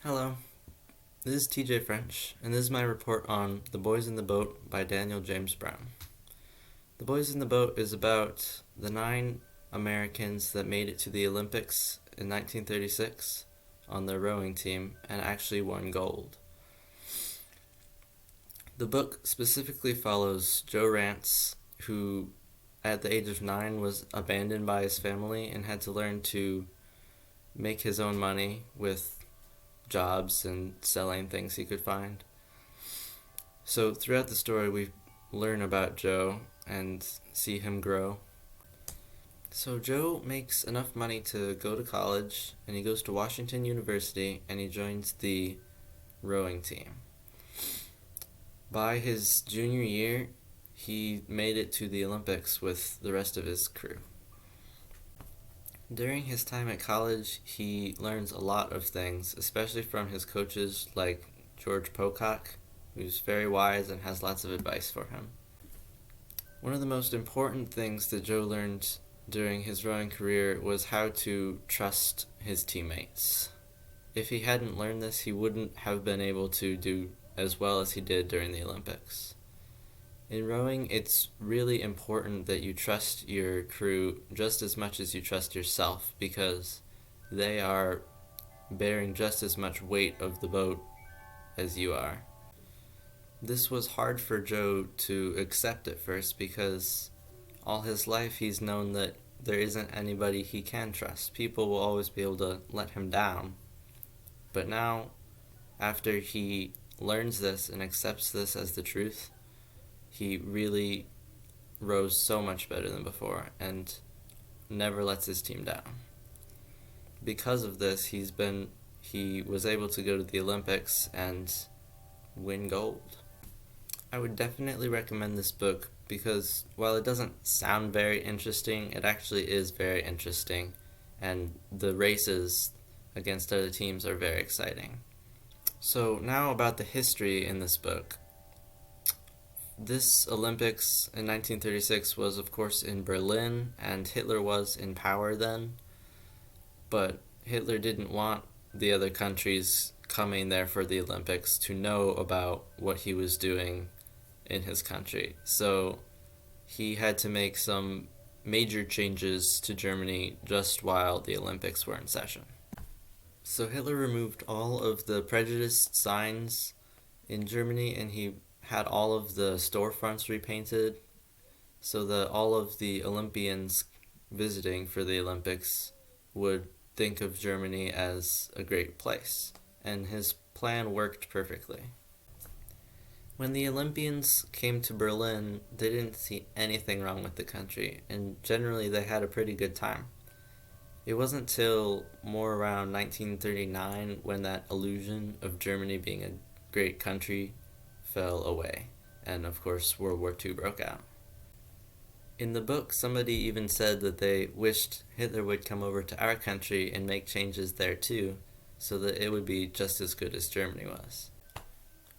Hello, this is TJ French, and this is my report on The Boys in the Boat by Daniel James Brown. The Boys in the Boat is about the 9 Americans that made it to the Olympics in 1936 on the rowing team and actually won gold. The book specifically follows Joe Rance, who at the age of 9 was abandoned by his family and had to learn to make his own money with jobs and selling things he could find. So throughout the story, we learn about Joe and see him grow. So Joe makes enough money to go to college, and he goes to Washington University and he joins the rowing team. By his junior year, he made it to the Olympics with the rest of his crew. During his time at college, he learns a lot of things, especially from his coaches like George Pocock, who's very wise and has lots of advice for him. One of the most important things that Joe learned during his rowing career was how to trust his teammates. If he hadn't learned this, he wouldn't have been able to do as well as he did during the Olympics. In rowing, it's really important that you trust your crew just as much as you trust yourself, because they are bearing just as much weight of the boat as you are. This was hard for Joe to accept at first, because all his life he's known that there isn't anybody he can trust. People will always be able to let him down. But now, after he learns this and accepts this as the truth, he really rows so much better than before and never lets his team down. Because of this, he was able to go to the Olympics and win gold. I would definitely recommend this book because while it doesn't sound very interesting, it actually is very interesting, and the races against other teams are very exciting. So now about the history in this book. This Olympics in 1936 was, of course, in Berlin, and Hitler was in power then. But Hitler didn't want the other countries coming there for the Olympics to know about what he was doing in his country. So he had to make some major changes to Germany just while the Olympics were in session. So Hitler removed all of the prejudiced signs in Germany, and he had all of the storefronts repainted so that all of the Olympians visiting for the Olympics would think of Germany as a great place. And his plan worked perfectly. When the Olympians came to Berlin, they didn't see anything wrong with the country, and generally they had a pretty good time. It wasn't till more around 1939 when that illusion of Germany being a great country fell away, and of course World War II broke out. In the book, somebody even said that they wished Hitler would come over to our country and make changes there too, so that it would be just as good as Germany was.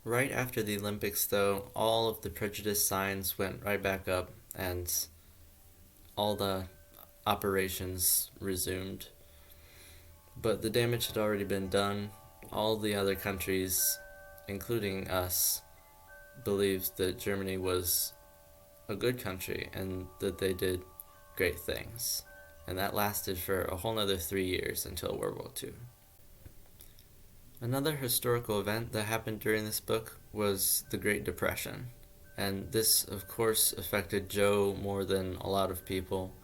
Right after the Olympics, though, all of the prejudice signs went right back up, and all the operations resumed. But the damage had already been done. All the other countries, including us, believed that Germany was a good country and that they did great things. And that lasted for a whole nother 3 years until World War II. Another historical event that happened during this book was the Great Depression. And this, of course, affected Joe more than a lot of people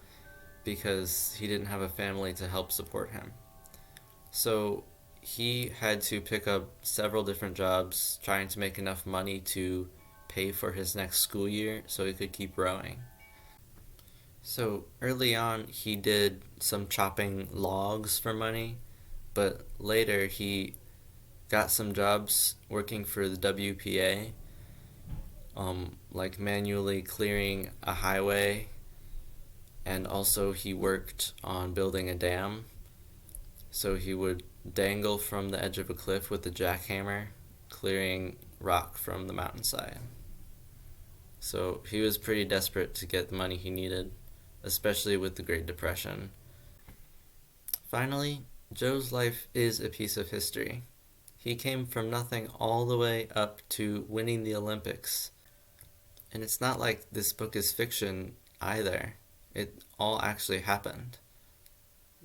because he didn't have a family to help support him. So he had to pick up several different jobs trying to make enough money to pay for his next school year so he could keep rowing. So early on he did some chopping logs for money, but later he got some jobs working for the WPA, like manually clearing a highway, and also he worked on building a dam. So he would dangle from the edge of a cliff with a jackhammer, clearing rock from the mountainside. So he was pretty desperate to get the money he needed, especially with the Great Depression. Finally, Joe's life is a piece of history. He came from nothing all the way up to winning the Olympics. And it's not like this book is fiction either. It all actually happened.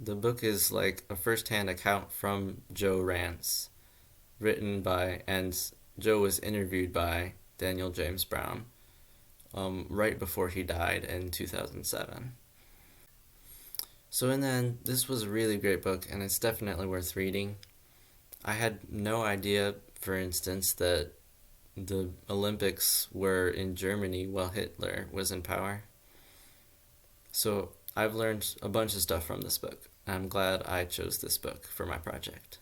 The book is like a first-hand account from Joe Rance, written by, and Joe was interviewed by Daniel James Brown right before he died in 2007. So in the end, this was a really great book, and it's definitely worth reading. I had no idea, for instance, that the Olympics were in Germany while Hitler was in power. So I've learned a bunch of stuff from this book. I'm glad I chose this book for my project.